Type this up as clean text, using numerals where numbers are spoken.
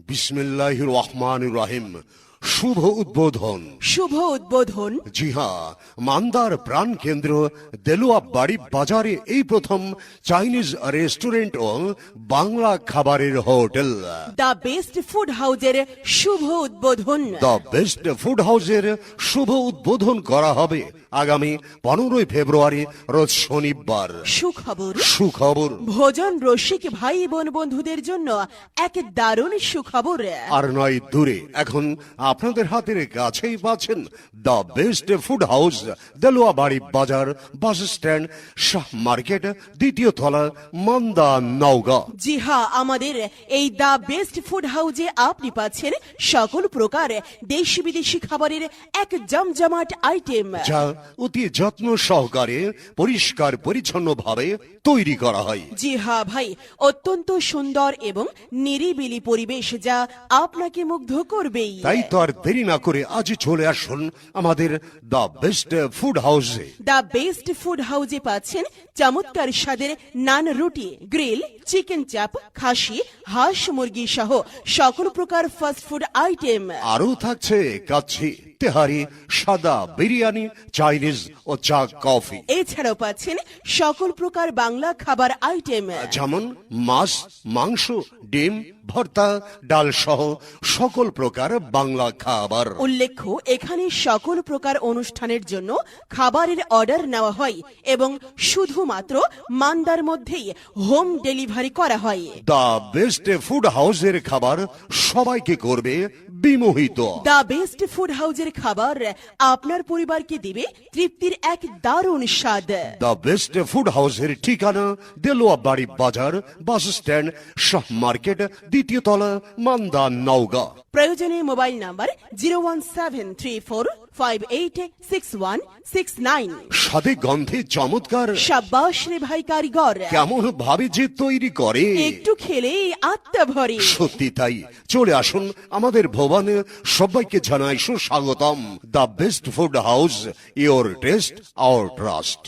বিসমিল্লাহির রহমানির রহিম। শুভ উদ্বোধন। শুভ উদ্বোধন। জি হ্যাঁ, মান্দার প্রাণ কেন্দ্র দেলুয়া বাড়ি বাজারে এই প্রথম চাইনিজ রেস্টুরেন্ট ও বাংলা খাবারের হোটেল দ্য বেস্ট ফুড হাউজের শুভ উদ্বোধন। দ্য বেস্ট ফুড হাউসের শুভ উদ্বোধন করা হবে আগামী 15 ফেব্রুয়ারি রোজ শনিবার। সুখবর, সুখবর। ভোজন রসিক ভাই বোন বন্ধুদের জন্য এক দারুণ সুখবর। আর নয় দূরে, এখন আপনাদের হাতের কাছেই পাচ্ছেন the best food house, Delua বাড়ি বাজার, বাস স্ট্যান্ড, শাহ মার্কেট, দ্বিতীয় তলা, মান্দা, নওগাঁ। জি হ্যাঁ, আমাদের এই দ্য বেস্ট ফুড হাউজে আপনি পাচ্ছেন সকল প্রকার দেশি বিদেশি খাবারের এক জমজমাট আইটেম, যা অতি যত্ন সহকারে পরিষ্কার পরিচ্ছন্ন ভাবে তৈরি করা হয়। জি হ্যাঁ ভাই, অত্যন্ত সুন্দর এবং নিরিবিলি পরিবেশ যা আপনাকে মুগ্ধ করবেই। তাই তো আর দেরি না করে আজ চলে আসুন আমাদের দ্য বেস্ট ফুড হাউসে। দ্য বেস্ট ফুড হাউজে পাচ্ছেন চমৎকার স্বাদের নান রুটি, গ্রিল, চিকেন চাপ, খাসি, হাঁস মুরগি সহ সকল প্রকার ফাস্ট ফুড আইটেম। আরও থাকছে কাচ্চি, তেহারি, সাদা বিরিয়ানি, চাইনিজ ও চা কফি। এছাড়াও পাচ্ছেন সকল প্রকার বাংলা খাবার আইটেম, যেমন মাছ, মাংস, ডিম, ভর্তা, ডাল সহ সকল প্রকার বাংলা খাবার। উল্লেখ্য এখানে সকল প্রকার অনুষ্ঠানের জন্য খাবারের অর্ডার নেওয়া হয় এবং শুধুমাত্র মান্দার মধ্যেই হোম ডেলিভারি করা হয়। দ্য বেস্ট ফুড হাউসের খাবার সবাইকে করবে বিমোহিত। দ্য বেস্ট ফুড হাউজের খাবার আপনার পরিবারকে দিবে তৃপ্তির এক দারুণ স্বাদ। দ্য বেস্ট ফুড হাউসের ঠিকানা দেলুয়া বাড়ি বাজার, বাস স্ট্যান্ড, শাহ মার্কেট, দ্বিতীয় তলা, মান্দা, নওগাঁ। প্রয়োজনে মোবাইল নাম্বার 01734586169। স্বাদে গন্ধে চমৎকার, সাব্বাস রে ভাই কারিগর, কেমন ভাবে যে তৈরি করে একটু খেলে আত্মা ভরে। সত্যি তাই। চলে আসুন আমাদের ভবনে, সবাইকে জানাই সুস্বাগতম। The best food house, your taste our trust.